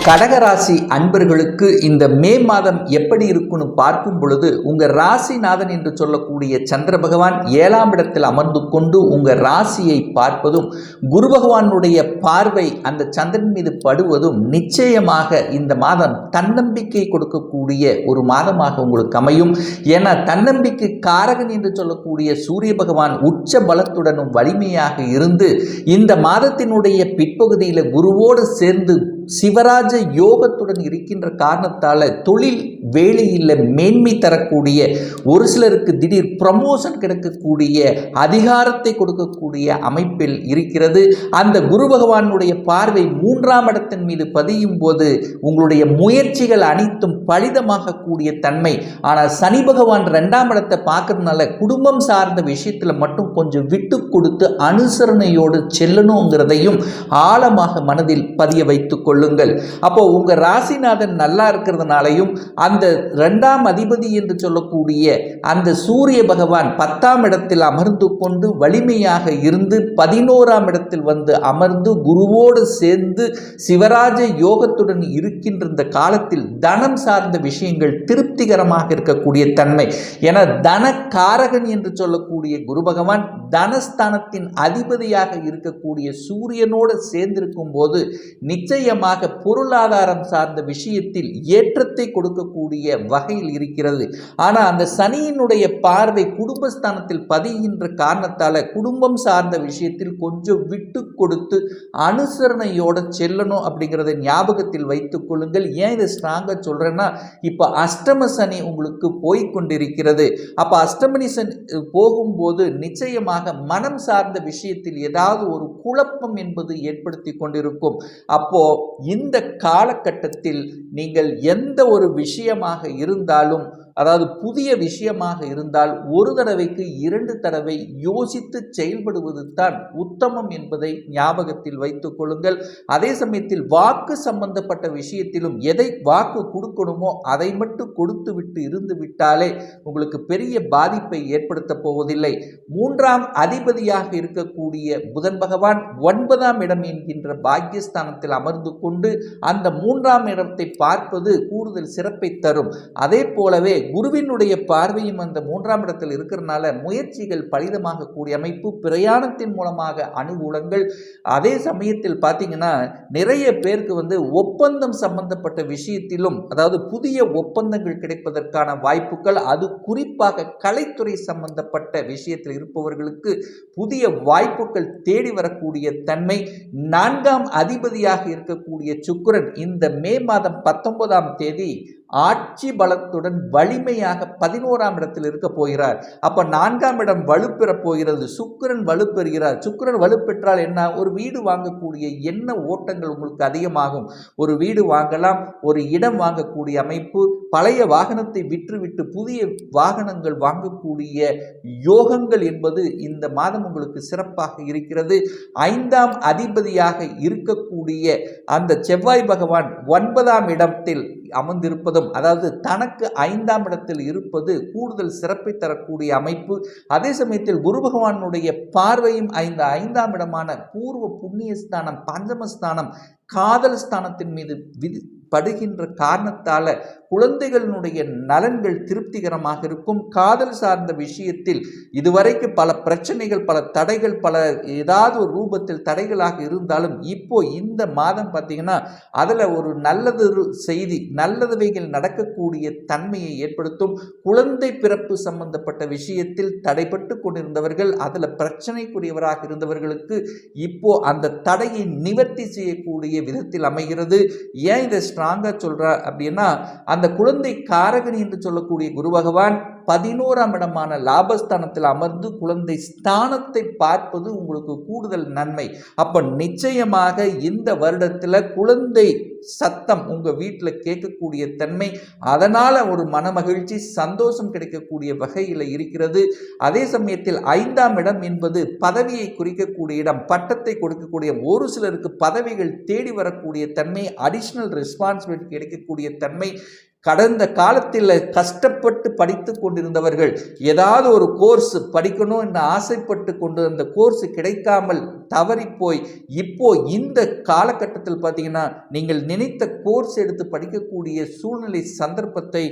கடகராசி அன்பர்களுக்கு இந்த மே மாதம் எப்படி இருக்குன்னு பார்க்கும் பொழுது உங்க ராசிநாதன் என்று சொல்லக்கூடிய சந்திர பகவான் 7ஆம் இடத்தில் அமர்ந்து கொண்டு உங்க ராசியை பார்ப்பதும் குரு பகவானுடைய பார்வை அந்த சந்திரன் மீது படுவதும் நிச்சயமாக இந்த மாதம் தன்னம்பிக்கை கொடுக்கக்கூடிய ஒரு மாதமாக உங்களுக்கு அமையும். ஏன்னா தன்னம்பிக்கை காரகன் என்று சொல்லக்கூடிய சூரிய பகவான் உச்ச பலத்துடனும் வலிமையாக இருந்து இந்த மாதத்தினுடைய பிற்பகுதியில் குருவோடு சேர்ந்து சிவராஜ யோகத்துடன் இருக்கின்ற காரணத்தால் தொழில் வேலையில் மேன்மை தரக்கூடிய, ஒரு சிலருக்கு திடீர் ப்ரமோஷன் கிடைக்கக்கூடிய, அதிகாரத்தை கொடுக்கக்கூடிய அமைப்பில் இருக்கிறது. அந்த குரு பகவானுடைய பார்வை 3ஆம் இடத்தின் மீது பதியும் போது உங்களுடைய முயற்சிகள் அனைத்தும் பலிதமாக கூடிய தன்மை. ஆனால் சனி பகவான் 2ஆம் இடத்தை பார்க்கறதுனால குடும்பம் சார்ந்த விஷயத்தில் மட்டும் கொஞ்சம் விட்டு கொடுத்து அனுசரணையோடு செல்லணுங்கிறதையும் ஆழமாக மனதில் பதிய வைத்துக் கொள்ளுங்கள். அப்போ உங்க ராசிநாதன் நல்லா இருக்கிறதுனாலையும் அந்த 2ஆம் அதிபதி என்று சொல்லக்கூடிய அந்த சூரிய பகவான் 10ஆம் இடத்தில் அமர்ந்து கொண்டு வலிமையாக இருந்து 11ஆம் இடத்தில் வந்து அமர்ந்து குருவோடு சேர்ந்து சிவராஜ யோகத்துடன் இருக்கின்ற இந்த காலத்தில் தனம் சார்ந்த விஷயங்கள் திருப்திகரமாக இருக்கக்கூடிய தன்மை. என தன காரகன் என்று சொல்லக்கூடிய குரு பகவான் தனஸ்தானத்தின் அதிபதியாக இருக்கக்கூடிய சூரியனோடு சேர்ந்திருக்கும் போது நிச்சயமாக பொருளாதாரம் சார்ந்த விஷயத்தில் ஏற்றத்தை கொடுக்கக்கூடிய வகையில் இருக்கிறது. ஆனால் அந்த சனியினுடைய பார்வை குடும்பஸ்தானத்தில் பதிகின்ற காரணத்தால் குடும்பம் சார்ந்த விஷயத்தில் கொஞ்சம் விட்டு கொடுத்து அனுசரணையோடு செல்லணும் அப்படிங்கிறத ஞாபகத்தில் வைத்துக் கொள்ளுங்கள். ஏன் இதை ஸ்ட்ராங்காக சொல்கிறேன்னா, இப்போ அஷ்டம சனி உங்களுக்கு போய்கொண்டிருக்கிறது. அப்போ அஷ்டமணி சனி போகும்போது நிச்சயமாக மனம் சார்ந்த விஷயத்தில் ஏதாவது ஒரு குழப்பம் என்பது ஏற்படுத்தி கொண்டிருக்கும். அப்போ இந்த காலகட்டத்தில் நீங்கள் எந்த ஒரு விஷயமாக இருந்தாலும், அதாவது புதிய விஷயமாக இருந்தால் ஒரு தடவைக்கு 2 தடவை யோசித்து செயல்படுவது தான் உத்தமம் என்பதை ஞாபகத்தில் வைத்துக் கொள்ளுங்கள். அதே சமயத்தில் வாக்கு சம்பந்தப்பட்ட விஷயத்திலும் எதை வாக்கு கொடுக்கணுமோ அதை மட்டும் கொடுத்து விட்டு இருந்து விட்டாலே உங்களுக்கு பெரிய பாதிப்பை ஏற்படுத்த போவதில்லை. 3ஆம் அதிபதியாக இருக்கக்கூடிய புதன் பகவான் 9ஆம் இடம் என்கின்ற பாக்கியஸ்தானத்தில் அமர்ந்து கொண்டு அந்த 3ஆம் இடத்தை பார்ப்பது கூடுதல் சிறப்பை தரும். அதே போலவே குருவினுடைய பார்வையும் அந்த 3ஆம் இடத்தில் இருக்கிறதுனால முயற்சிகள் பலிதமாக கூடிய அமைப்பு, பிரயாணத்தின் மூலமாக அனுகூலங்கள். அதே சமயத்தில் பார்த்தீங்கன்னா நிறைய பேருக்கு ஒப்பந்தம் சம்பந்தப்பட்ட விஷயத்திலும், அதாவது புதிய ஒப்பந்தங்கள் கிடைப்பதற்கான வாய்ப்புகள், அது குறிப்பாக கலைத்துறை சம்பந்தப்பட்ட விஷயத்தில் இருப்பவர்களுக்கு புதிய வாய்ப்புகள் தேடி வரக்கூடிய தன்மை. 4ஆம் அதிபதியாக இருக்கக்கூடிய சுக்கிரன் இந்த மே மாதம் 19ஆம் தேதி ஆட்சி பலத்துடன் வலிமையாக 11ஆம் இடத்தில் இருக்க போகிறார். அப்ப 4ஆம் இடம் வலுப்பெற போகிறது. சுக்கிரன் வலுப்பெறுகிறார். சுக்கிரன் வலுப்பெற்றால் என்ன? ஒரு வீடு வாங்கக்கூடிய எண்ண ஓட்டங்கள் உங்களுக்கு அதிகமாகும். ஒரு வீடு வாங்கலாம், ஒரு இடம் வாங்கக்கூடிய அமைப்பு, பழைய வாகனத்தை விற்றுவிட்டு புதிய வாகனங்கள் வாங்கக்கூடிய யோகங்கள் என்பது இந்த மாதம் உங்களுக்கு சிறப்பாக இருக்கிறது. 5ஆம் அதிபதியாக இருக்கக்கூடிய அந்த செவ்வாய் பகவான் 9ஆம் இடத்தில் அமர்ந்திருப்பதும், அதாவது தனக்கு 5ஆம் இடத்தில் இருப்பது கூடுதல் சிறப்பை தரக்கூடிய அமைப்பு. அதே சமயத்தில் குரு பகவானுடைய பார்வையும் 5ஆம் இடமான பூர்வ புண்ணியஸ்தானம், பஞ்சமஸ்தானம், காதல் ஸ்தானத்தின் மீது படுகின்ற காரணத்தால குழந்தைகளினுடைய நலன்கள் திருப்திகரமாக இருக்கும். காதல் சார்ந்த விஷயத்தில் இதுவரைக்கும் பல பிரச்சனைகள், பல தடைகள், பல ஏதாவது ஒரு ரூபத்தில் தடைகளாக இருந்தாலும் இப்போ இந்த மாதம் பார்த்தீங்கன்னா அதில் ஒரு நல்லது செய்தி, நல்லதுவைகள் நடக்கக்கூடிய தன்மையை ஏற்படுத்தும். குழந்தை பிறப்பு சம்பந்தப்பட்ட விஷயத்தில் தடைப்பட்டு கொண்டிருந்தவர்கள், அதில் பிரச்சனைக்குரியவராக இருந்தவர்களுக்கு இப்போ அந்த தடையை நிவர்த்தி செய்யக்கூடிய விதத்தில் அமைகிறது. ஏன் இதை ஸ்ட்ராங்காக சொல்கிறா அப்படின்னா, அந்த குழந்தை காரகன் என்று சொல்லக்கூடிய குரு பகவான் 11ஆம் இடமான லாபஸ்தானத்தில் அமர்ந்து குழந்தை ஸ்தானத்தை பார்ப்பது உங்களுக்கு கூடுதல் நன்மை. அப்ப நிச்சயமாக இந்த வருடத்தில் குழந்தை சத்தம் உங்க வீட்டில் கேட்கக்கூடிய தன்மை, அதனால ஒரு மனமகிழ்ச்சி, சந்தோஷம் கிடைக்கக்கூடிய வகையில் இருக்கிறது. அதே சமயத்தில் 5ஆம் இடம் என்பது பதவியை குறிக்கக்கூடிய இடம், பட்டத்தை கொடுக்கக்கூடிய, ஒரு சிலருக்கு பதவிகள் தேடி வரக்கூடிய தன்மை, அடிஷனல் ரெஸ்பான்சிபிலிட்டி கிடைக்கக்கூடிய தன்மை, கடந்த காலத்தில் கஷ்டப்பட்டு படித்து கொண்டிருந்தவர்கள் ஏதாவது ஒரு கோர்ஸ் படிக்கணும் என்று ஆசைப்பட்டு கொண்டு அந்த கோர்ஸ் கிடைக்காமல் தவறி போய் இப்போ இந்த காலகட்டத்தில் பார்த்தீங்கன்னா நீங்கள் நினைத்த கோர்ஸ் எடுத்து படிக்கக்கூடிய சூழ்நிலை சந்தர்ப்பத்தை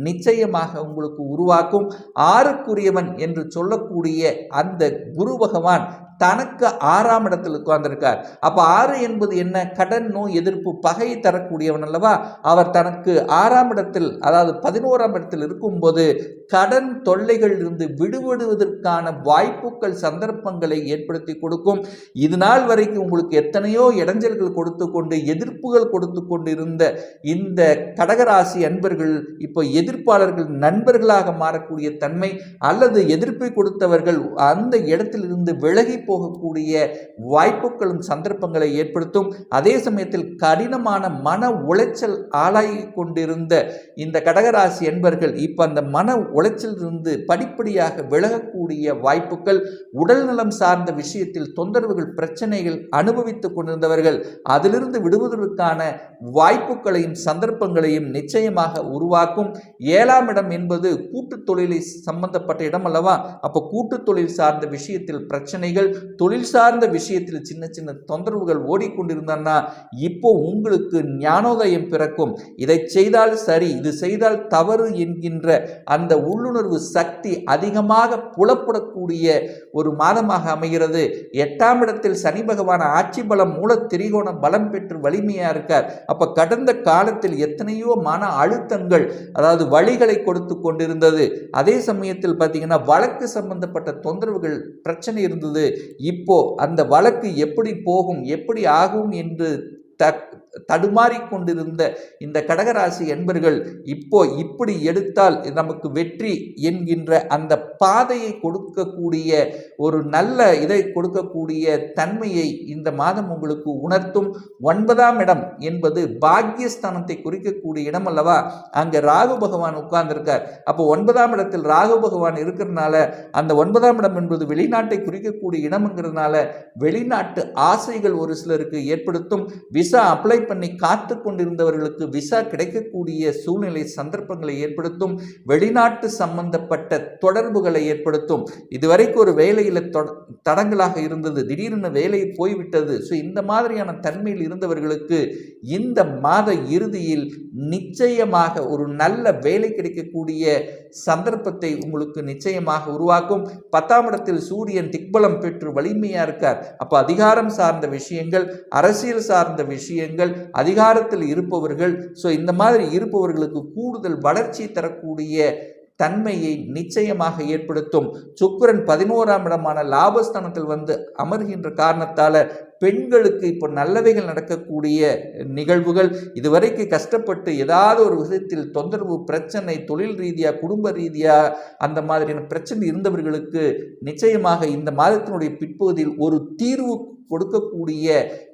நிச்சயமாக உங்களுக்கு உருவாக்கும். 6க்குரியவன் என்று சொல்லக்கூடிய அந்த குரு பகவான் தனக்கு 6ஆம் இடத்தில் உட்கார்ந்திருக்கார். அப்ப 6 என்பது என்ன? கடன், நோய் எதிர்ப்பு, பகை தரக்கூடியவன் அல்லவா? அவர் தனக்கு 6ஆம் இடத்தில், அதாவது 11ஆம் இடத்தில் இருக்கும்போது கடன் தொல்லைகள் இருந்து விடுபடுவதற்கான வாய்ப்புகள், சந்தர்ப்பங்களை ஏற்படுத்தி கொடுக்கும். இது நாள் வரைக்கும் உங்களுக்கு எத்தனையோ இடைஞ்சல்கள் கொடுத்து கொண்டு, எதிர்ப்புகள் கொடுத்து கொண்டு இருந்த இந்த கடகராசி அன்பர்கள் இப்போ எதிர்ப்பாளர்கள் நண்பர்களாக மாறக்கூடிய தன்மை, அல்லது எதிர்ப்பை கொடுத்தவர்கள் அந்த இடத்திலிருந்து விலகி போகக்கூடிய வாய்ப்புகளும் சந்தர்ப்பங்களை ஏற்படுத்தும். அதே சமயத்தில் கடினமான மன உளைச்சல் ஆளாகி கொண்டிருந்த இந்த கடகராசி என்பர்கள் இப்ப அந்த மன உளைச்சல் இருந்து படிப்படியாக விலகக்கூடிய வாய்ப்புகள், உடல் நலம் சார்ந்த விஷயத்தில் தொந்தரவுகள், பிரச்சனைகள் அனுபவித்துக் கொண்டிருந்தவர்கள் அதிலிருந்து விடுவதற்கான வாய்ப்புகளையும் சந்தர்ப்பங்களையும் நிச்சயமாக உருவாக்கும். 7ஆம் இடம் என்பது கூட்டு தொழிலை சம்பந்தப்பட்ட இடம் அல்லவா? அப்ப கூட்டு தொழில் சார்ந்த விஷயத்தில் பிரச்சனைகள், தொழில் சார்ந்த விஷயத்தில் சின்ன சின்ன தொந்தரவுகள் ஓடிக்கொண்டிருந்தா இப்போ உங்களுக்கு ஞானோதயம் பிறக்கும். இதை செய்தால் சரி, இது செய்தால் தவறு என்கின்ற அந்த உள்ளுணர்வு சக்தி அதிகமாக புலப்படக்கூடிய ஒரு மாதமாக அமைகிறது. 8ஆம் இடத்தில் சனி பகவான் ஆட்சி பலம், மூல திரிகோண பலம் பெற்று வலிமையா இருக்கார். அப்ப கடந்த காலத்தில் எத்தனையோ மன அழுத்தங்கள், அதாவது வழிகளை கொடுத்து கொண்டிருந்தது. அதே சமயத்தில் பார்த்தீங்கன்னா வழக்கு சம்பந்தப்பட்ட தொந்தரவுகள், பிரச்சனை இருந்தது. இப்போ அந்த வழக்கு எப்படி போகும், எப்படி ஆகும் என்று தடுமாறி கொண்டிருந்த இந்த கடகராசி என்பர்கள் இப்போ இப்படி எடுத்தால் நமக்கு வெற்றி என்கின்ற அந்த பாதையை கொடுக்கக்கூடிய ஒரு நல்ல இதை கொடுக்கக்கூடிய தன்மையை இந்த மாதம் உங்களுக்கு உணர்த்தும். 9ஆம் இடம் என்பது பாக்கியஸ்தானத்தை குறிக்கக்கூடிய இடம் அல்லவா? அங்க ராகு பகவான் உட்கார்ந்திருக்கார். அப்போ 9ஆம் இடத்தில் ராகு பகவான் இருக்கிறதுனால அந்த 9ஆம் இடம் என்பது வெளிநாட்டை குறிக்கக்கூடிய இடம்ங்கிறதுனால வெளிநாட்டு ஆசைகள் ஒரு சிலருக்கு ஏற்படுத்தும். விசா அப்ளை பண்ணி காத்து கொண்டிருந்தவர்களுக்கு விசா கிடைக்கக்கூடிய சூழ்நிலை, சந்தர்ப்பங்களை ஏற்படுத்தும். வெளிநாட்டு சம்பந்தப்பட்ட தொடர்புகளை ஏற்படுத்தும். இதுவரைக்கும் ஒரு வேலையில் தடங்களாக இருந்தது, திடீரென வேலை போய்விட்டது. ஸோ இந்த மாதிரியான தன்மையில் இருந்தவர்களுக்கு இந்த மாத இறுதியில் நிச்சயமாக ஒரு நல்ல வேலை கிடைக்கக்கூடிய சந்தர்ப்பத்தை உங்களுக்கு நிச்சயமாக உருவாக்கும். 10ஆம் இடத்தில் சூரியன் திக்பலம் பெற்று வலிமையா இருக்கார். அப்ப அதிகாரம் சார்ந்த விஷயங்கள், அரசியல் சார்ந்த விஷயங்கள், அதிகாரத்தில் இருப்பவர்கள், ஸோ இந்த மாதிரி இருப்பவர்களுக்கு கூடுதல் வளர்ச்சி தரக்கூடிய தன்மையை நிச்சயமாக ஏற்படுத்தும். சுக்கிரன் 11ஆம் இடமான லாபஸ்தானத்தில் வந்து அமர்கின்ற காரணத்தால பெண்களுக்கு இப்போ நல்லவைகள் நடக்கக்கூடிய நிகழ்வுகள், இதுவரைக்கும் கஷ்டப்பட்டு ஏதாவது ஒரு விஷயத்தில் தொந்தரவு, பிரச்சனை, தொழில் ரீதியாக, குடும்ப ரீதியாக அந்த மாதிரியான பிரச்சனை இருந்தவர்களுக்கு நிச்சயமாக இந்த மாதத்தினுடைய பிற்பகுதியில் ஒரு தீர்வு கொடுக்கக்கூடிய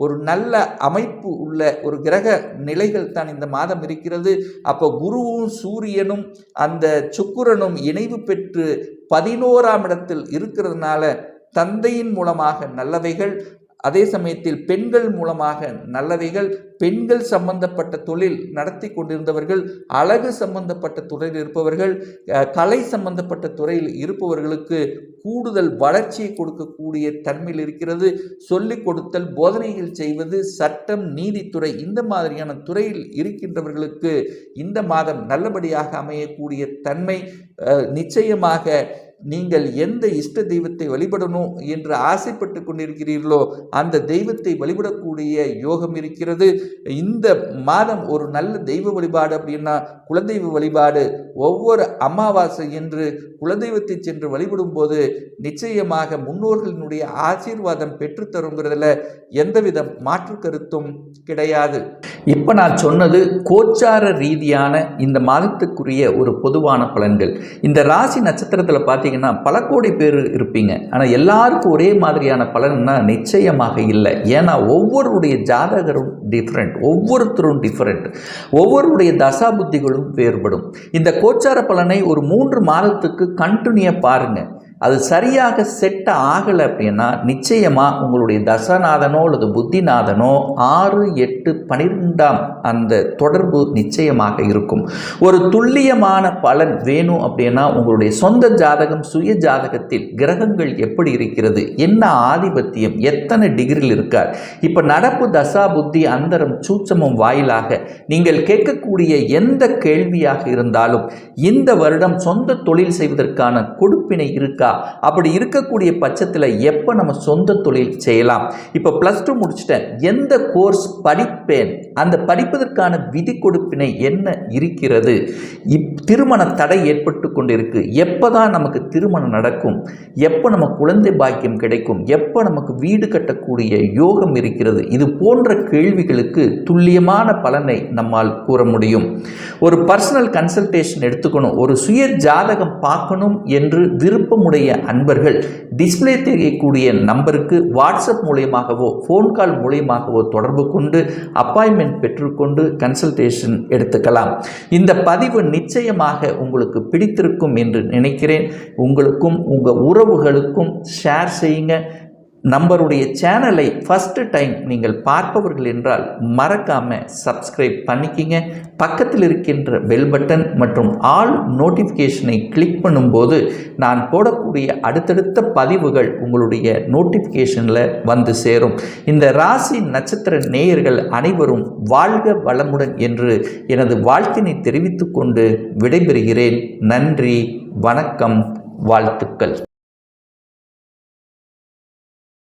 ஒரு நல்ல அமைப்பு உள்ள ஒரு கிரக நிலைகள் தான் இந்த மாதம் இருக்கிறது. அப்போ குருவும் சூரியனும் அந்த சுக்கிரனும் இணைவு பெற்று 11ஆம் இடத்தில் இருக்கிறதுனால தந்தையின் மூலமாக நல்லவைகள், அதே சமயத்தில் பெண்கள் மூலமாக நல்லவைகள், பெண்கள் சம்பந்தப்பட்ட தொழில் நடத்தி கொண்டிருந்தவர்கள், அழகு சம்பந்தப்பட்ட துறையில் இருப்பவர்கள், கலை சம்பந்தப்பட்ட துறையில் இருப்பவர்களுக்கு கூடுதல் வளர்ச்சியை கொடுக்கக்கூடிய தன்மையில் இருக்கிறது. சொல்லிக் கொடுத்தல், போதனைகள் செய்வது, சட்டம், நீதித்துறை, இந்த மாதிரியான துறையில் இருக்கின்றவர்களுக்கு இந்த மாதம் நல்லபடியாக அமையக்கூடிய தன்மை. நிச்சயமாக நீங்கள் எந்த இஷ்ட தெய்வத்தை வழிபடணும் என்று ஆசைப்பட்டு கொண்டிருக்கிறீர்களோ அந்த தெய்வத்தை வழிபடக்கூடிய யோகம் இருக்கிறது. இந்த மாதம் ஒரு நல்ல தெய்வ வழிபாடு அப்படின்னா குலதெய்வ வழிபாடு. ஒவ்வொரு அமாவாசை என்று குலதெய்வத்தை சென்று வழிபடும் போது நிச்சயமாக முன்னோர்களினுடைய ஆசீர்வாதம் பெற்றுத்தருங்கிறதுல எந்தவித மாற்று கருத்தும் கிடையாது. இப்போ நான் சொன்னது கோச்சார ரீதியான இந்த மாதத்துக்குரிய ஒரு பொதுவான பலன்கள். இந்த ராசி நட்சத்திரத்தில் பார்த்தீங்கன்னா பல கோடி பேர் இருப்பீங்க. ஆனால் எல்லாருக்கும் ஒரே மாதிரியான பலன்னா நிச்சயமாக இல்லை. ஏன்னா ஒவ்வொருடைய ஜாதகரும் டிஃப்ரெண்ட், ஒவ்வொருத்தரும் டிஃப்ரெண்ட், ஒவ்வொருடைய தசா புத்திகளும் வேறுபடும். இந்த கோச்சார பலனை ஒரு 3 மாதத்துக்கு கண்டினியூ பாருங்க. அது சரியாக செட் ஆகலை அப்படின்னா நிச்சயமாக உங்களுடைய தசநாதனோ அல்லது புத்திநாதனோ 6, 8, 12ஆம் அந்த தொடர்பு நிச்சயமாக இருக்கும். ஒரு துல்லியமான பலன் வேணும் அப்படின்னா உங்களுடைய சொந்த ஜாதகம், சுய ஜாதகத்தில் கிரகங்கள் எப்படி இருக்கிறது, என்ன ஆதிபத்தியம், எத்தனை டிகிரியில் இருக்கார், இப்போ நடப்பு தசா புத்தி அந்தரம் சூட்சமம் வாயிலாக நீங்கள் கேட்கக்கூடிய எந்த கேள்வியாக இருந்தாலும் இந்த வருடம் சொந்த தொழில் செய்வதற்கான கொடுப்பினை இருக்கா, அப்படி இருக்கக்கூடிய பட்சத்தில் எப்போ நம்ம சொந்த தொழில் செய்யலாம், இப்போ +2 முடிச்சிட்டேன் எந்த கோர்ஸ் படிப்பேன், அந்த படிப்பதற்கான விதி கொடுப்பினை என்ன இருக்கிறது, திருமண தடை ஏற்பட்டு கொண்டிருக்கு, எப்போதான் நமக்கு திருமணம் நடக்கும், எப்போ நம்ம குழந்தை பாக்கியம் கிடைக்கும், எப்போ நமக்கு வீடு கட்டக்கூடிய யோகம் இருக்கிறது, இது போன்ற கேள்விகளுக்கு துல்லியமான பலனை நம்மால் கூற முடியும். ஒரு பர்சனல் கன்சல்டேஷன் எடுத்துக்கணும், ஒரு சுய ஜாதகம் பார்க்கணும் என்று விருப்பமுடைய அன்பர்கள் டிஸ்பிளே தெரியக்கூடிய நம்பருக்கு வாட்ஸ்அப் மூலியமாகவோ ஃபோன் கால் மூலியமாகவோ தொடர்பு கொண்டு அப்பாயின்மெண்ட் பெற்றுக்கொண்டு கன்சல்டேஷன் எடுத்துக்கலாம். இந்த பதிவு நிச்சயமாக உங்களுக்கு பிடித்திருக்கும் என்று நினைக்கிறேன். உங்களுக்கும் உங்கள் உறவுகளுக்கும் ஷேர் செய்யுங்க. நம்மளுடைய சேனலை ஃபஸ்ட்டு டைம் நீங்கள் பார்ப்பவர்கள் என்றால் மறக்காமல் சப்ஸ்கிரைப் பண்ணிக்கிங்க. பக்கத்தில் இருக்கின்ற பெல் பட்டன் மற்றும் ஆல் நோட்டிஃபிகேஷனை கிளிக் பண்ணும்போது நான் போடக்கூடிய அடுத்தடுத்த பதிவுகள் உங்களுடைய நோட்டிஃபிகேஷனில் வந்து சேரும். இந்த ராசி நட்சத்திர நேயர்கள் அனைவரும் வாழ்க வளமுடன் என்று எனது வாழ்த்தினை தெரிவித்துக் கொண்டு விடைபெறுகிறேன். நன்றி, வணக்கம், வாழ்த்துக்கள்.